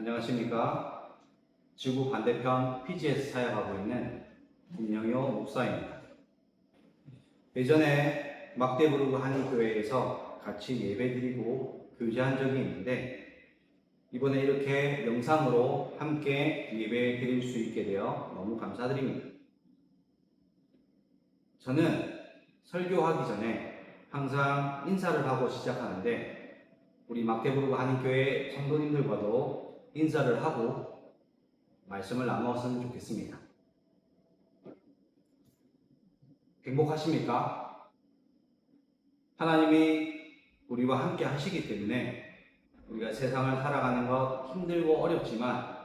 안녕하십니까. 지구 반대편 PG에서 사역하고 있는 김영효 목사입니다. 예전에 막대부르크 한인교회에서 같이 예배드리고 교제한 적이 있는데 이번에 이렇게 영상으로 함께 예배 드릴 수 있게 되어 너무 감사드립니다. 저는 설교하기 전에 항상 인사를 하고 시작하는데 우리 막대부르크 한인교회 성도님들과도 인사를 하고 말씀을 나누었으면 좋겠습니다. 행복하십니까? 하나님이 우리와 함께 하시기 때문에 우리가 세상을 살아가는 것 힘들고 어렵지만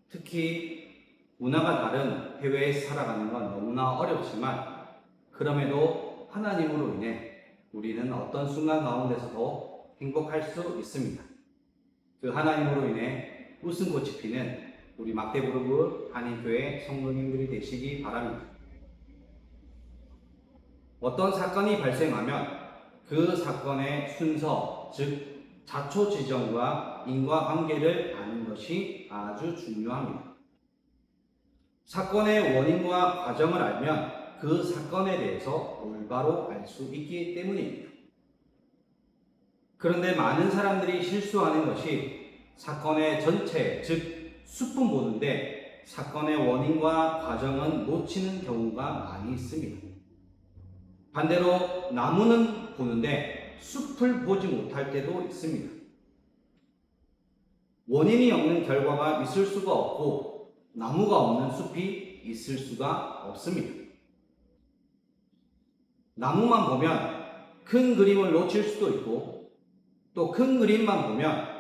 특히 문화가 다른 해외에 살아가는 건 너무나 어렵지만 그럼에도 하나님으로 인해 우리는 어떤 순간 가운데서도 행복할 수 있습니다. 그 하나님으로 인해 웃음꽃이 피는 우리 막대부르크 한인교회 성도님들이 되시기 바랍니다. 어떤 사건이 발생하면 그 사건의 순서, 즉 자초지정과 인과관계를 아는 것이 아주 중요합니다. 사건의 원인과 과정을 알면 그 사건에 대해서 올바로 알 수 있기 때문입니다. 그런데 많은 사람들이 실수하는 것이 사건의 전체, 즉 숲은 보는데 사건의 원인과 과정은 놓치는 경우가 많이 있습니다. 반대로 나무는 보는데 숲을 보지 못할 때도 있습니다. 원인이 없는 결과가 있을 수가 없고 나무가 없는 숲이 있을 수가 없습니다. 나무만 보면 큰 그림을 놓칠 수도 있고 또 큰 그림만 보면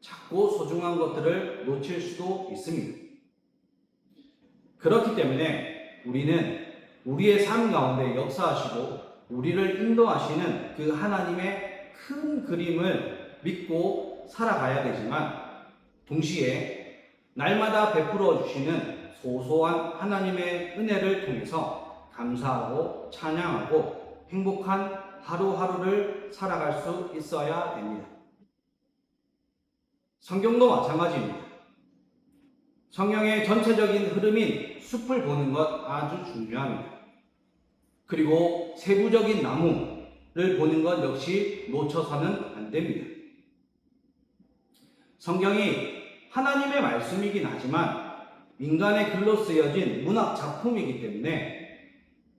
작고 소중한 것들을 놓칠 수도 있습니다. 그렇기 때문에 우리는 우리의 삶 가운데 역사하시고 우리를 인도하시는 그 하나님의 큰 그림을 믿고 살아가야 되지만 동시에 날마다 베풀어 주시는 소소한 하나님의 은혜를 통해서 감사하고 찬양하고 행복한 하루하루를 살아갈 수 있어야 됩니다. 성경도 마찬가지입니다. 성경의 전체적인 흐름인 숲을 보는 것 아주 중요합니다. 그리고 세부적인 나무를 보는 것 역시 놓쳐서는 안 됩니다. 성경이 하나님의 말씀이긴 하지만 인간의 글로 쓰여진 문학 작품이기 때문에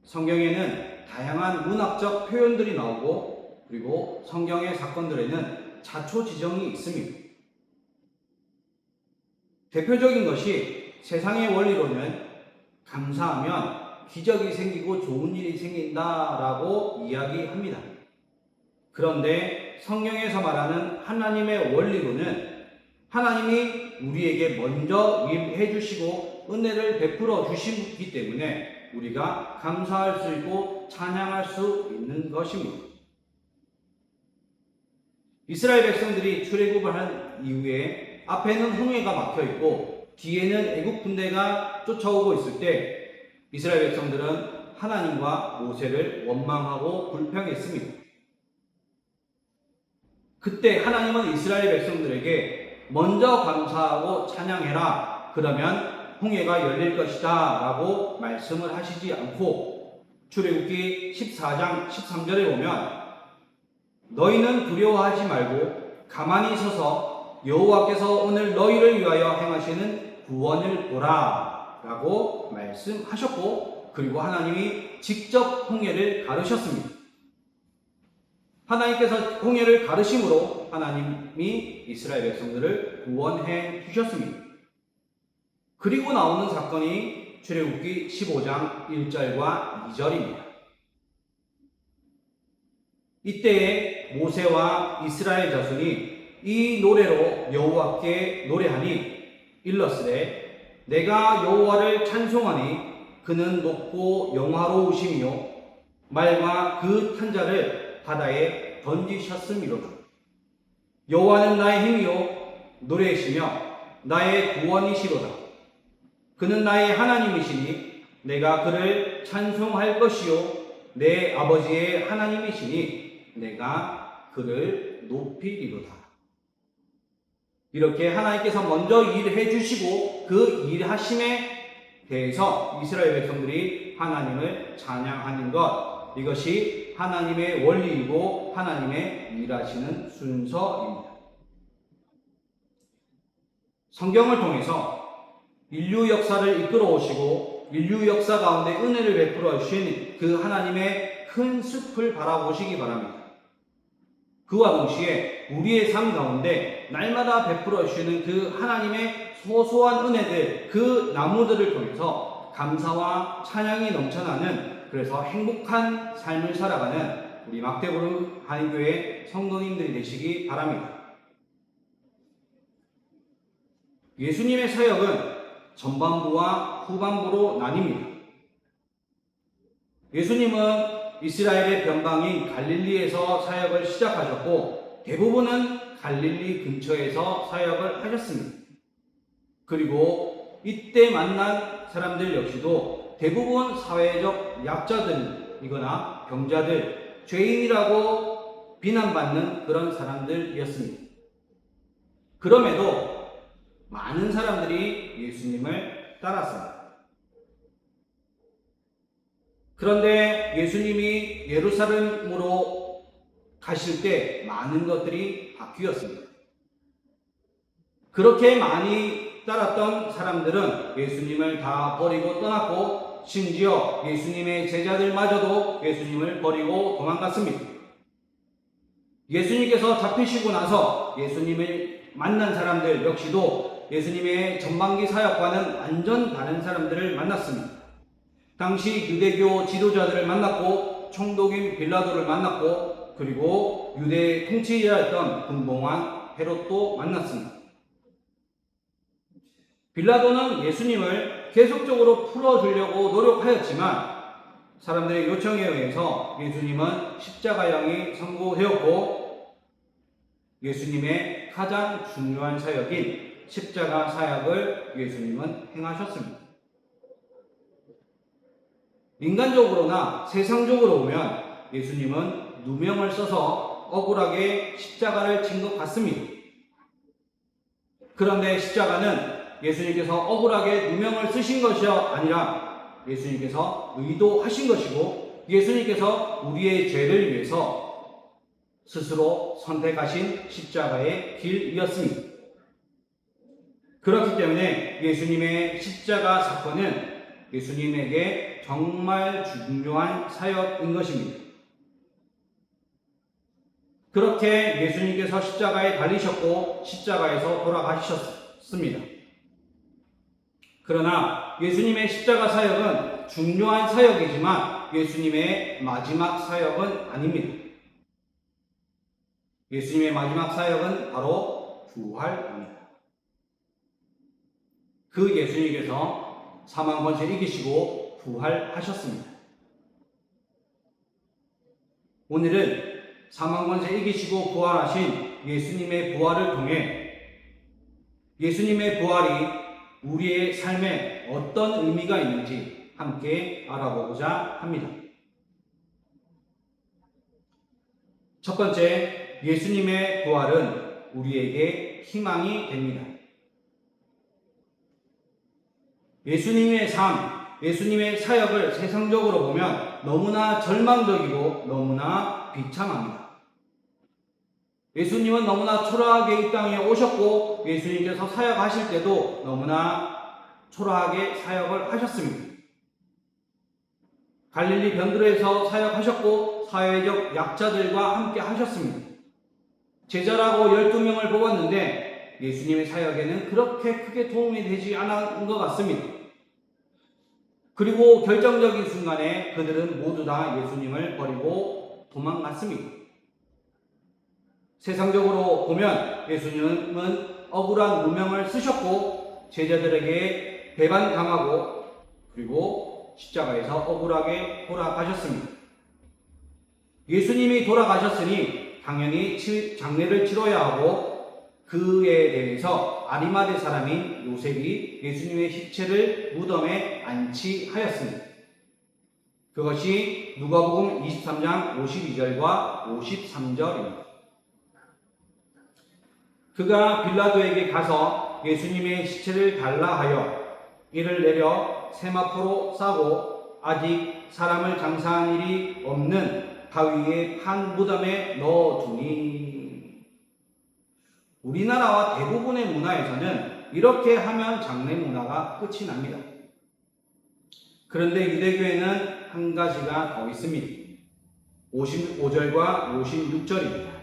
성경에는 다양한 문학적 표현들이 나오고 그리고 성경의 사건들에는 자초지정이 있습니다. 대표적인 것이 세상의 원리로는 감사하면 기적이 생기고 좋은 일이 생긴다라고 이야기합니다. 그런데 성경에서 말하는 하나님의 원리로는 하나님이 우리에게 먼저 일해 주시고 은혜를 베풀어 주시기 때문에 우리가 감사할 수 있고 찬양할 수 있는 것입니다. 이스라엘 백성들이 출애굽을 한 이후에 앞에는 홍해가 막혀 있고 뒤에는 애국 군대가 쫓아오고 있을 때 이스라엘 백성들은 하나님과 모세를 원망하고 불평했습니다. 그때 하나님은 이스라엘 백성들에게 먼저 감사하고 찬양해라. 그러면 홍해가 열릴 것이다 라고 말씀을 하시지 않고 출애굽기 14장 13절에 보면 너희는 두려워하지 말고 가만히 서서 여호와께서 오늘 너희를 위하여 행하시는 구원을 보라 라고 말씀하셨고 그리고 하나님이 직접 홍해를 가르셨습니다. 하나님께서 홍해를 가르심으로 하나님이 이스라엘 백성들을 구원해 주셨습니다. 그리고 나오는 사건이 출애굽기 15장 1절과 2절입니다. 이때에 모세와 이스라엘 자손이 이 노래로 여호와께 노래하니 일러스되 내가 여호와를 찬송하니 그는 높고 영화로우시며 말과 그 탄자를 바다에 던지셨음이로다. 여호와는 나의 힘이요 노래이시며 나의 구원이시로다. 그는 나의 하나님이시니 내가 그를 찬송할 것이요 내 아버지의 하나님이시니 내가 그를 높이리로다. 이렇게 하나님께서 먼저 일해 주시고 그 일하심에 대해서 이스라엘 백성들이 하나님을 찬양하는 것, 이것이 하나님의 원리이고 하나님의 일하시는 순서입니다. 성경을 통해서 인류 역사를 이끌어 오시고 인류 역사 가운데 은혜를 베풀어 주신 그 하나님의 큰 숲을 바라보시기 바랍니다. 그와 동시에 우리의 삶 가운데 날마다 베풀어 주시는 그 하나님의 소소한 은혜들, 그 나무들을 통해서 감사와 찬양이 넘쳐나는, 그래서 행복한 삶을 살아가는 우리 막대부르 한인교회 성도님들이 되시기 바랍니다. 예수님의 사역은 전반부와 후반부로 나뉩니다. 예수님은 이스라엘의 변방인 갈릴리에서 사역을 시작하셨고 대부분은 갈릴리 근처에서 사역을 하셨습니다. 그리고 이때 만난 사람들 역시도 대부분 사회적 약자들이거나 병자들, 죄인이라고 비난받는 그런 사람들이었습니다. 그럼에도 많은 사람들이 예수님을 따랐습니다. 그런데 예수님이 예루살렘으로 가실 때 많은 것들이 바뀌었습니다. 그렇게 많이 따랐던 사람들은 예수님을 다 버리고 떠났고, 심지어 예수님의 제자들마저도 예수님을 버리고 도망갔습니다. 예수님께서 잡히시고 나서 예수님을 만난 사람들 역시도 예수님의 전반기 사역과는 완전 다른 사람들을 만났습니다. 당시 유대교 지도자들을 만났고, 총독인 빌라도를 만났고, 그리고 유대 통치자였던 분봉왕 헤롯도 만났습니다. 빌라도는 예수님을 계속적으로 풀어주려고 노력하였지만 사람들의 요청에 의해서 예수님은 십자가형이 선고되었고, 예수님의 가장 중요한 사역인 십자가 사역을 예수님은 행하셨습니다. 인간적으로나 세상적으로 보면 예수님은 누명을 써서 억울하게 십자가를 친 것 같습니다. 그런데 십자가는 예수님께서 억울하게 누명을 쓰신 것이 아니라 예수님께서 의도하신 것이고, 예수님께서 우리의 죄를 위해서 스스로 선택하신 십자가의 길이었습니다. 그렇기 때문에 예수님의 십자가 사건은 예수님에게 정말 중요한 사역인 것입니다. 그렇게 예수님께서 십자가에 달리셨고 십자가에서 돌아가셨습니다. 그러나 예수님의 십자가 사역은 중요한 사역이지만 예수님의 마지막 사역은 아닙니다. 예수님의 마지막 사역은 바로 부활입니다. 그 예수님께서 사망 권세를 이기시고 부활하셨습니다. 오늘은 사망 권세를 이기시고 부활하신 예수님의 부활을 통해 예수님의 부활이 우리의 삶에 어떤 의미가 있는지 함께 알아보고자 합니다. 첫 번째, 예수님의 부활은 우리에게 희망이 됩니다. 예수님의 삶, 예수님의 사역을 세상적으로 보면 너무나 절망적이고 너무나 비참합니다. 예수님은 너무나 초라하게 이 땅에 오셨고 예수님께서 사역하실 때도 너무나 초라하게 사역을 하셨습니다. 갈릴리 변두리에서 사역하셨고 사회적 약자들과 함께 하셨습니다. 제자라고 12명을 뽑았는데 예수님의 사역에는 그렇게 크게 도움이 되지 않은 것 같습니다. 그리고 결정적인 순간에 그들은 모두 다 예수님을 버리고 도망갔습니다. 세상적으로 보면 예수님은 억울한 누명을 쓰셨고 제자들에게 배반당하고 그리고 십자가에서 억울하게 돌아가셨습니다. 예수님이 돌아가셨으니 당연히 장례를 치러야 하고 그에 대해서 아리마대 사람인 요셉이 예수님의 시체를 무덤에 안치하였습니다. 그것이 누가복음 23장 52절과 53절입니다. 그가 빌라도에게 가서 예수님의 시체를 달라 하여 이를 내려 세마포로 싸고 아직 사람을 장사한 일이 없는 바위의 판 무덤에 넣어두니. 우리나라와 대부분의 문화에서는 이렇게 하면 장례 문화가 끝이 납니다. 그런데 유대교에는 한 가지가 더 있습니다. 55절과 56절입니다.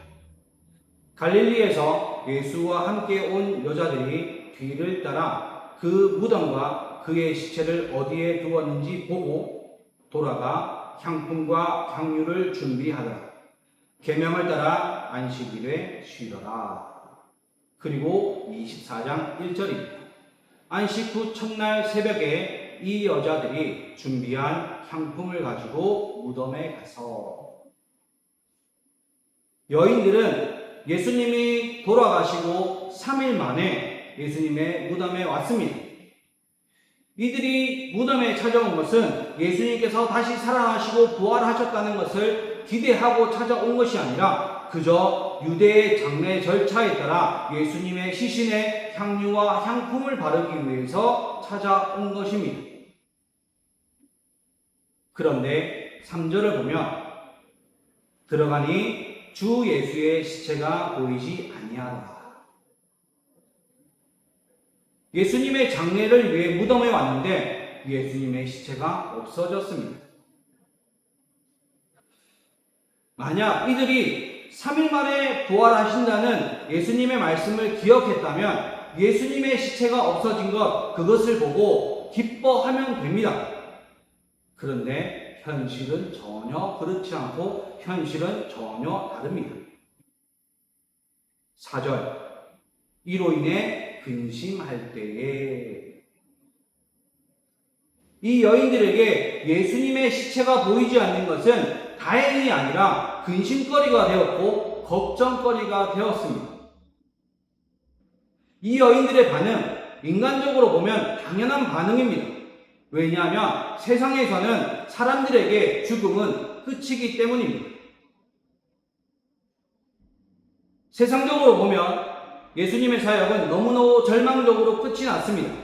갈릴리에서 예수와 함께 온 여자들이 뒤를 따라 그 무덤과 그의 시체를 어디에 두었는지 보고 돌아가 향품과 향유를 준비하더라. 계명을 따라 안식일에 쉬더라. 그리고 24장 1절입니다. 안식 후 첫날 새벽에 이 여자들이 준비한 향품을 가지고 무덤에 가서, 여인들은 예수님이 돌아가시고 3일 만에 예수님의 무덤에 왔습니다. 이들이 무덤에 찾아온 것은 예수님께서 다시 살아나시고 부활하셨다는 것을 기대하고 찾아온 것이 아니라 그저 유대의 장례 절차에 따라 예수님의 시신에 향유와 향품을 바르기 위해서 찾아온 것입니다. 그런데 3절을 보면 들어가니 주 예수의 시체가 보이지 아니하더라. 예수님의 장례를 위해 무덤에 왔는데 예수님의 시체가 없어졌습니다. 만약 이들이 3일 만에 부활하신다는 예수님의 말씀을 기억했다면 예수님의 시체가 없어진 것, 그것을 보고 기뻐하면 됩니다. 그런데 현실은 전혀 그렇지 않고 현실은 전혀 다릅니다. 4절, 이로 인해 근심할 때에. 이 여인들에게 예수님의 시체가 보이지 않는 것은 다행이 아니라 근심거리가 되었고 걱정거리가 되었습니다. 이 여인들의 반응, 인간적으로 보면 당연한 반응입니다. 왜냐하면 세상에서는 사람들에게 죽음은 끝이기 때문입니다. 세상적으로 보면 예수님의 사역은 너무너무 절망적으로 끝이 났습니다.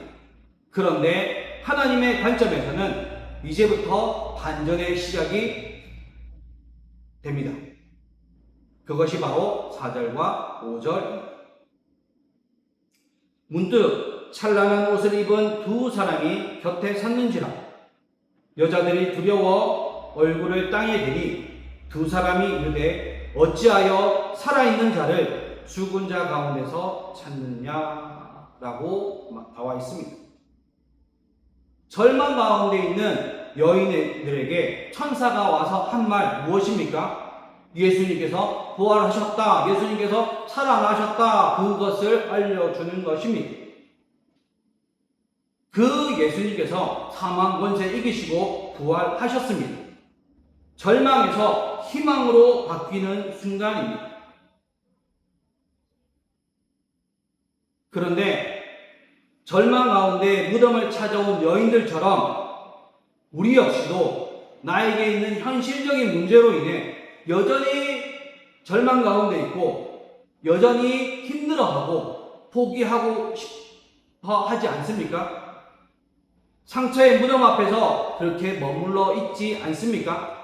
그런데 하나님의 관점에서는 이제부터 반전의 시작이 됩니다. 그것이 바로 4절과 5절입니다. 문득 찬란한 옷을 입은 두 사람이 곁에 섰는지라. 여자들이 두려워 얼굴을 땅에 대니 두 사람이 이르되 어찌하여 살아있는 자를 죽은 자 가운데서 찾느냐라고 나와 있습니다. 절망 가운데 있는 여인들에게 천사가 와서 한 말 무엇입니까? 예수님께서 부활하셨다, 예수님께서 살아나셨다, 그것을 알려주는 것입니다. 그 예수님께서 사망 권세 이기시고 부활하셨습니다. 절망에서 희망으로 바뀌는 순간입니다. 그런데 절망 가운데 무덤을 찾아온 여인들처럼 우리 역시도 나에게 있는 현실적인 문제로 인해 여전히 절망 가운데 있고 여전히 힘들어하고 포기하고 싶어 하지 않습니까? 상처의 무덤 앞에서 그렇게 머물러 있지 않습니까?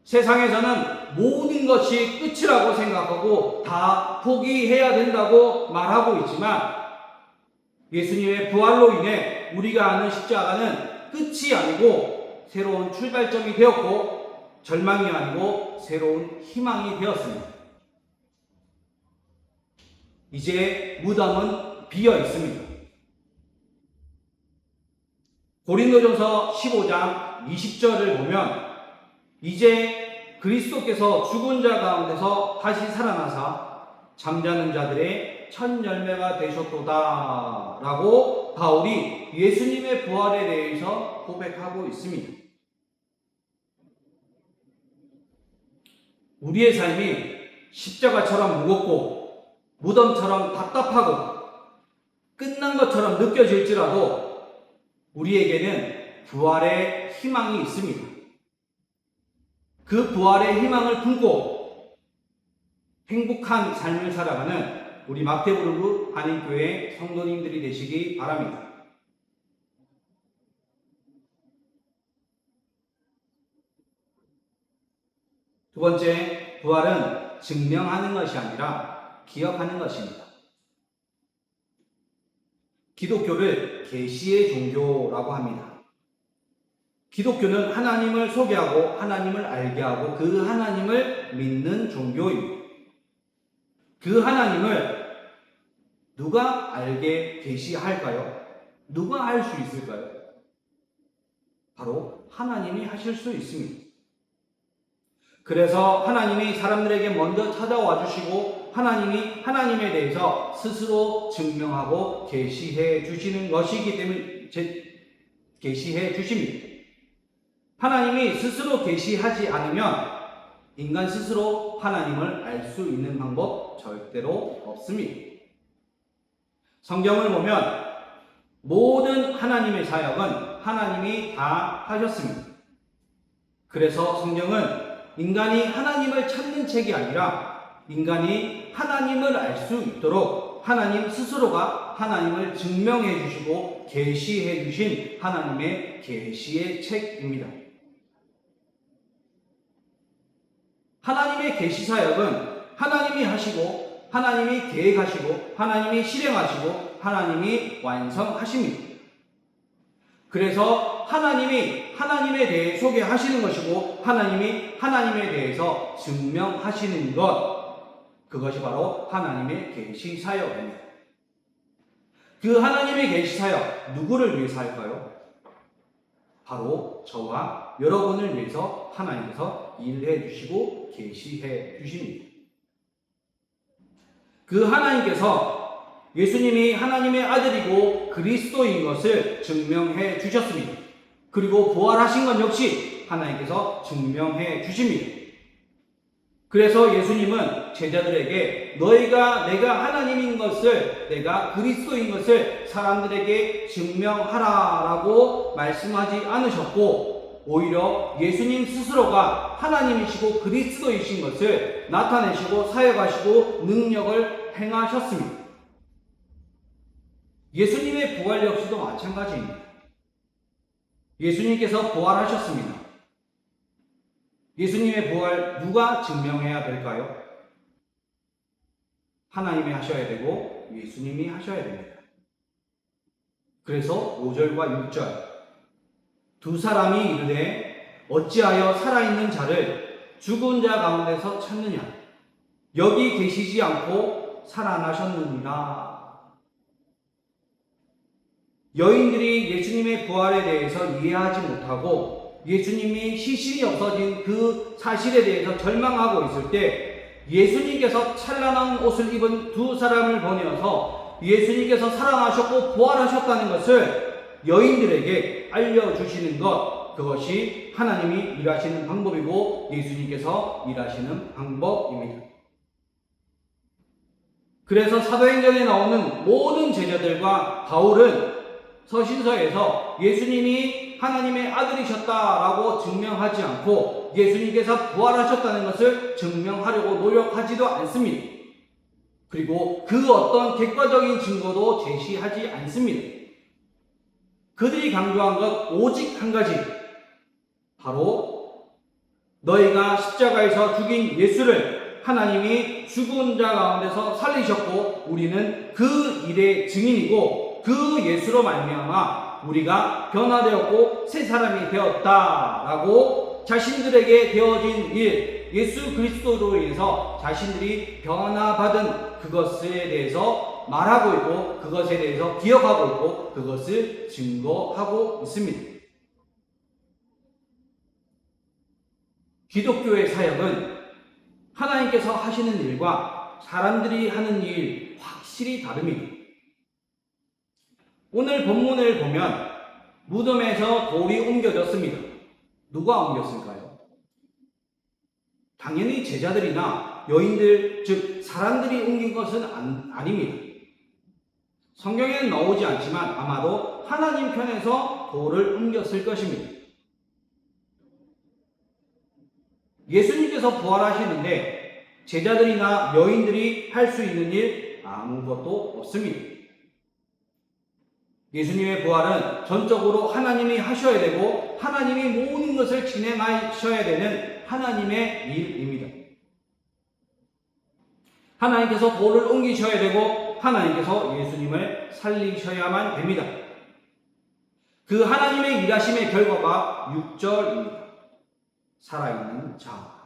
세상에서는 모든 것이 끝이라고 생각하고 다 포기해야 된다고 말하고 있지만 예수님의 부활로 인해 우리가 아는 십자가는 끝이 아니고 새로운 출발점이 되었고 절망이 아니고 새로운 희망이 되었습니다. 이제 무덤은 비어 있습니다. 고린도전서 15장 20절을 보면 이제 그리스도께서 죽은 자 가운데서 다시 살아나사 잠자는 자들의 첫 열매가 되셨도다 라고 바울이 예수님의 부활에 대해서 고백하고 있습니다. 우리의 삶이 십자가처럼 무겁고 무덤처럼 답답하고 끝난 것처럼 느껴질지라도 우리에게는 부활의 희망이 있습니다. 그 부활의 희망을 품고 행복한 삶을 살아가는 우리 막대부르크 한인교회 성도님들이 되시기 바랍니다. 두 번째, 부활은 증명하는 것이 아니라 기억하는 것입니다. 기독교를 계시의 종교라고 합니다. 기독교는 하나님을 소개하고 하나님을 알게 하고 그 하나님을 믿는 종교입니다. 그 하나님을 누가 알게 계시할까요? 누가 알 수 있을까요? 바로 하나님이 하실 수 있습니다. 그래서 하나님이 사람들에게 먼저 찾아와 주시고 하나님이 하나님에 대해서 스스로 증명하고 계시해 주시는 것이기 때문에 계시해 주십니다. 하나님이 스스로 계시하지 않으면 인간 스스로 하나님을 알 수 있는 방법 절대로 없습니다. 성경을 보면 모든 하나님의 사역은 하나님이 다 하셨습니다. 그래서 성경은 인간이 하나님을 찾는 책이 아니라 인간이 하나님을 알 수 있도록 하나님 스스로가 하나님을 증명해 주시고 계시해 주신 하나님의 계시의 책입니다. 하나님의 계시 사역은 하나님이 하시고 하나님이 계획하시고 하나님이 실행하시고 하나님이 완성하십니다. 그래서 하나님이 하나님에 대해 소개하시는 것이고 하나님이 하나님에 대해서 증명하시는 것, 그것이 바로 하나님의 계시 사역입니다. 그 하나님의 계시 사역 누구를 위해서 할까요? 바로 저와 여러분을 위해서 하나님께서 일해 주시고 계시해 주십니다. 그 하나님께서 예수님이 하나님의 아들이고 그리스도인 것을 증명해 주셨습니다. 그리고 부활하신 것 역시 하나님께서 증명해 주십니다. 그래서 예수님은 제자들에게 너희가 내가 하나님인 것을, 내가 그리스도인 것을 사람들에게 증명하라라고 말씀하지 않으셨고 오히려 예수님 스스로가 하나님이시고 그리스도이신 것을 나타내시고 사역하시고 능력을 행하셨습니다. 예수님의 부활 역시도 마찬가지입니다. 예수님께서 부활하셨습니다. 예수님의 부활 누가 증명해야 될까요? 하나님이 하셔야 되고 예수님이 하셔야 됩니다. 그래서 5절과 6절 두 사람이 이르되 어찌하여 살아있는 자를 죽은 자 가운데서 찾느냐? 여기 계시지 않고 살아나셨느니라. 여인들이 예수님의 부활에 대해서 이해하지 못하고 예수님이 시신이 없어진 그 사실에 대해서 절망하고 있을 때 예수님께서 찬란한 옷을 입은 두 사람을 보내어서 예수님께서 살아나셨고 부활하셨다는 것을 여인들에게 알려주시는 것, 그것이 하나님이 일하시는 방법이고 예수님께서 일하시는 방법입니다. 그래서 사도행전에 나오는 모든 제자들과 바울은 서신서에서 예수님이 하나님의 아들이셨다라고 증명하지 않고 예수님께서 부활하셨다는 것을 증명하려고 노력하지도 않습니다. 그리고 그 어떤 객관적인 증거도 제시하지 않습니다. 그들이 강조한 것 오직 한 가지, 바로 너희가 십자가에서 죽인 예수를 하나님이 죽은 자 가운데서 살리셨고 우리는 그 일의 증인이고 그 예수로 말미암아 우리가 변화되었고 새 사람이 되었다라고 자신들에게 되어진 일, 예수 그리스도로 인해서 자신들이 변화받은 그것에 대해서 말하고 있고 그것에 대해서 기억하고 있고 그것을 증거하고 있습니다. 기독교의 사역은 하나님께서 하시는 일과 사람들이 하는 일 확실히 다릅니다. 오늘 본문을 보면 무덤에서 돌이 옮겨졌습니다. 누가 옮겼을까요? 당연히 제자들이나 여인들, 즉 사람들이 옮긴 것은 아닙니다. 성경에는 나오지 않지만 아마도 하나님 편에서 돌을 옮겼을 것입니다. 예수님께서 부활하시는데 제자들이나 여인들이 할 수 있는 일 아무것도 없습니다. 예수님의 부활은 전적으로 하나님이 하셔야 되고 하나님이 모든 것을 진행하셔야 되는 하나님의 일입니다. 하나님께서 돌을 옮기셔야 되고 하나님께서 예수님을 살리셔야만 됩니다. 그 하나님의 일하심의 결과가 6절입니다. 살아있는 자.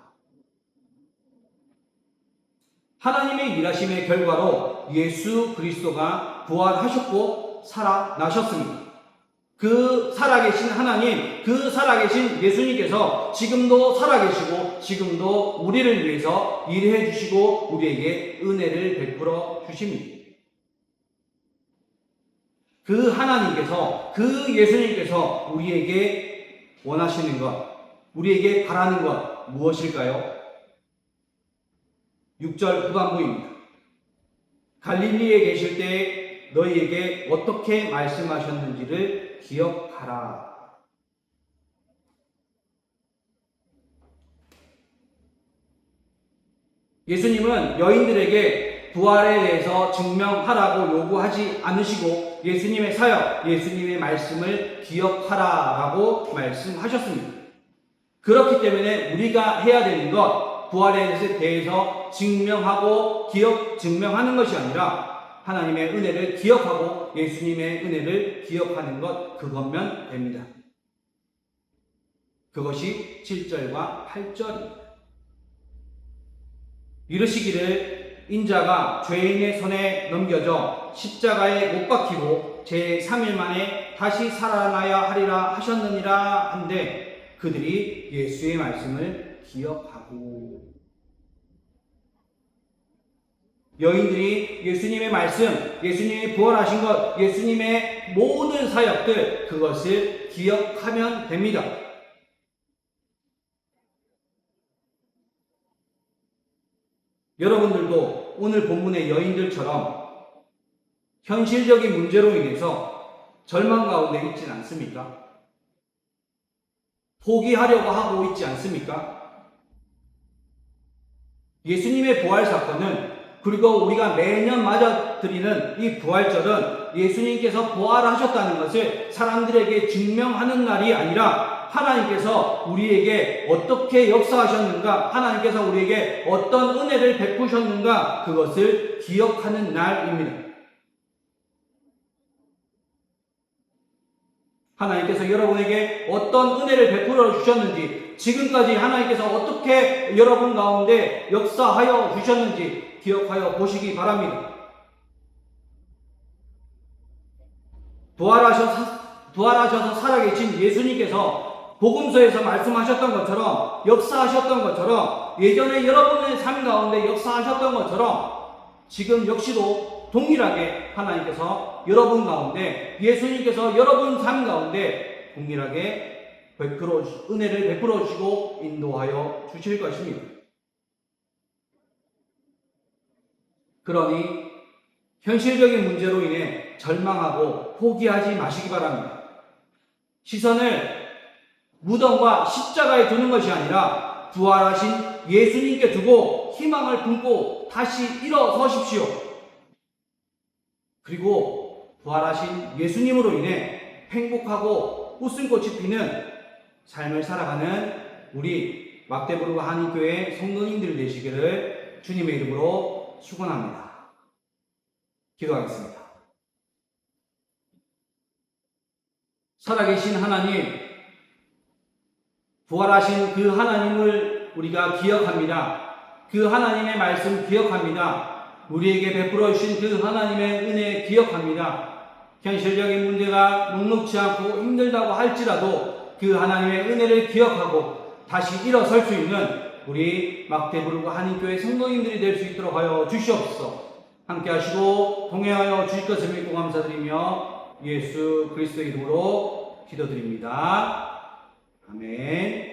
하나님의 일하심의 결과로 예수 그리스도가 부활하셨고 살아나셨습니다. 그 살아계신 하나님, 그 살아계신 예수님께서 지금도 살아계시고 지금도 우리를 위해서 일해 주시고 우리에게 은혜를 베풀어 주십니다. 그 하나님께서, 그 예수님께서 우리에게 원하시는 것, 우리에게 바라는 것 무엇일까요? 6절 후반부입니다. 갈릴리에 계실 때 너희에게 어떻게 말씀하셨는지를 기억하라. 예수님은 여인들에게 부활에 대해서 증명하라고 요구하지 않으시고 예수님의 사역, 예수님의 말씀을 기억하라라고 말씀하셨습니다. 그렇기 때문에 우리가 해야 되는 것, 부활에 대해서 증명하고 증명하는 것이 아니라 하나님의 은혜를 기억하고 예수님의 은혜를 기억하는 것, 그것면 됩니다. 그것이 7절과 8절입니다. 이르시기를 인자가 죄인의 손에 넘겨져 십자가에 못 박히고 제3일 만에 다시 살아나야 하리라 하셨느니라 한데 그들이 예수의 말씀을 기억하고, 여인들이 예수님의 말씀, 예수님이 부활하신 것, 예수님의 모든 사역들, 그것을 기억하면 됩니다. 여러분들도 오늘 본문의 여인들처럼 현실적인 문제로 인해서 절망 가운데 있진 않습니까? 포기하려고 하고 있지 않습니까? 예수님의 부활 사건은, 그리고 우리가 매년 맞아들이는 이 부활절은 예수님께서 부활하셨다는 것을 사람들에게 증명하는 날이 아니라 하나님께서 우리에게 어떻게 역사하셨는가, 하나님께서 우리에게 어떤 은혜를 베푸셨는가, 그것을 기억하는 날입니다. 하나님께서 여러분에게 어떤 은혜를 베풀어 주셨는지, 지금까지 하나님께서 어떻게 여러분 가운데 역사하여 주셨는지 기억하여 보시기 바랍니다. 부활하셔서 살아계신 예수님께서 복음서에서 말씀하셨던 것처럼, 역사하셨던 것처럼, 예전에 여러분의 삶 가운데 역사하셨던 것처럼 지금 역시도 동일하게 하나님께서 여러분 가운데, 예수님께서 여러분 삶 가운데 동일하게 은혜를 베풀어 주시고 인도하여 주실 것입니다. 그러니 현실적인 문제로 인해 절망하고 포기하지 마시기 바랍니다. 시선을 무덤과 십자가에 두는 것이 아니라 부활하신 예수님께 두고 희망을 품고 다시 일어서십시오. 그리고 부활하신 예수님으로 인해 행복하고 웃음꽃이 피는 삶을 살아가는 우리 막대부르 한인교회 성도님들 되시기를 주님의 이름으로 축원합니다. 기도하겠습니다. 살아계신 하나님, 부활하신 그 하나님을 우리가 기억합니다. 그 하나님의 말씀 기억합니다. 우리에게 베풀어 주신 그 하나님의 은혜 기억합니다. 현실적인 문제가 녹록지 않고 힘들다고 할지라도 그 하나님의 은혜를 기억하고 다시 일어설 수 있는 우리 막대부르 한인교회 성도님들이 될 수 있도록 하여 주시옵소서. 함께 하시고 동행하여 주실 것을 믿고 감사드리며 예수 그리스도의 이름으로 기도드립니다. 아멘.